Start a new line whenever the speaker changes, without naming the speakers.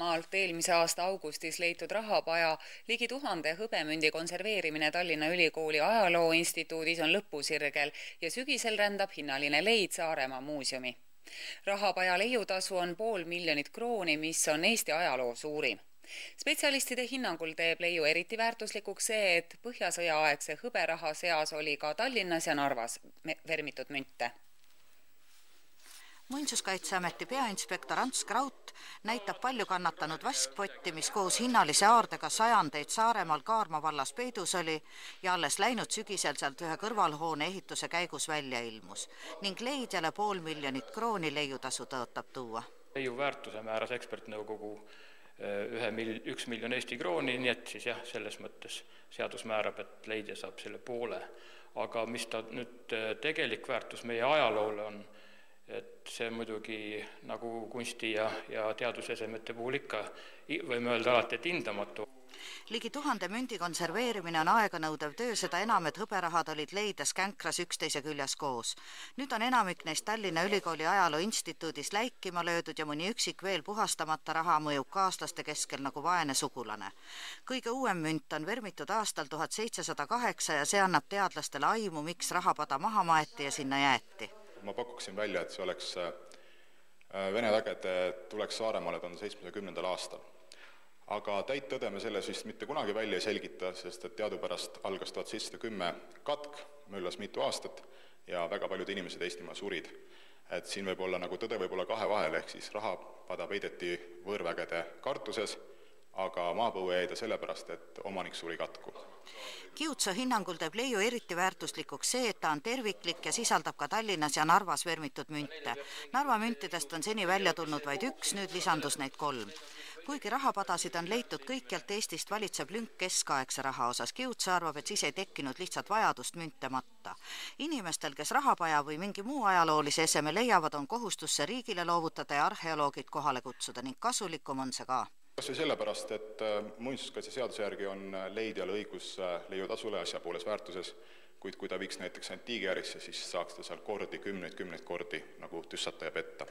Saaremaalt eelmise aasta augustis leitud rahapaja ligi 1000 hõbemündi konserveerimine Tallinna Ülikooli ajalooinstituudis on lõpusirgel ja sügisel rändab hinnaline leid Saaremaa muuseumi. Rahapaja leiutasu on 500 000 krooni, mis on Eesti ajaloo suurim. Spetsialistide hinnangul teeb leiu eriti väärtuslikuks see, et põhjasõjaaegse hõberaha seas oli ka Tallinnas ja Narvas vermitud münte.
Muinsuskaitseameti peainspektor Ants Kraut näitab palju kannatanud vaskpotti, mis koos hinnalise aardega sajandeid Saaremaal Kaarma vallas peidus oli ja alles läinud sügisel sealt ühe kõrvalhoone ehituse käigus välja ilmus ning leidjale 500 000 krooni leiutasu tõotab tuua.
Leiu väärtuse määras ekspertnõukogu 1 miljon Eesti krooni, nii et siis jah, selles mõttes seadus määrab, et leidja saab selle poole. Aga mis ta nüüd tegelik väärtus meie ajaloole on, et see muidugi nagu kunsti ja teadusesemete puhul ikka võime öelda alati, et hindamatu.
Ligi 1000 mündi konserveerimine on aeganõudev töö, seda enam, et hõberahad olid leides känkras üksteise küljes koos. Nüüd on enamik neist Tallinna Ülikooli ajaloo instituudis läikima löödud ja mõni üksik veel puhastamata raha mõjub kaaslaste keskel nagu vaene sugulane. Kõige uuem münt on vermitud aastal 1708 ja see annab teadlastele aimu, miks rahapada maha maeti ja sinna jäeti.
Ma pakuksin välja, et see oleks Vene vägede tuleks Saaremaale 1770. aastal. Aga täit tõde me selles vist mitte kunagi välja ei selgita, sest et teadupärast algas 1710 katk, möllas mitu aastat ja väga paljud inimesed Eestimaa surid. Et siin võib olla nagu tõde võib olla kahe vahel, ehk siis rahapada peideti võõrvägede kartuses, aga maapõue jäi ta sellepärast, et omanik suri katku.
Kiutso hinnangul teeb leiu eriti väärtuslikuks see, et ta on terviklik ja sisaldab ka Tallinnas ja Narvas vermitud münte. Narva müntidest on seni välja tulnud vaid üks, nüüd lisandus neid 3. Kuigi rahapadasid on leitud kõikjalt Eestist, valitseb lünk keskaegse raha osas. Kiutso arvab, et siis ei tekkinud lihtsalt vajadust münte matta. Inimestel, kes rahapaja või mingi muu ajaloolise eseme leiavad, on kohustusse riigile loovutada ja arheoloogid kohale kutsuda ning kasulikum on see ka.
Kas või sellepärast, et muinsuskaitseseaduse järgi on leidjal õigus leiutasule asjapooles väärtuses, kuid kui ta viiks näiteks antiigiärisse, siis saaks ta seal kordi, kümneid kordi nagu tüssata ja petta.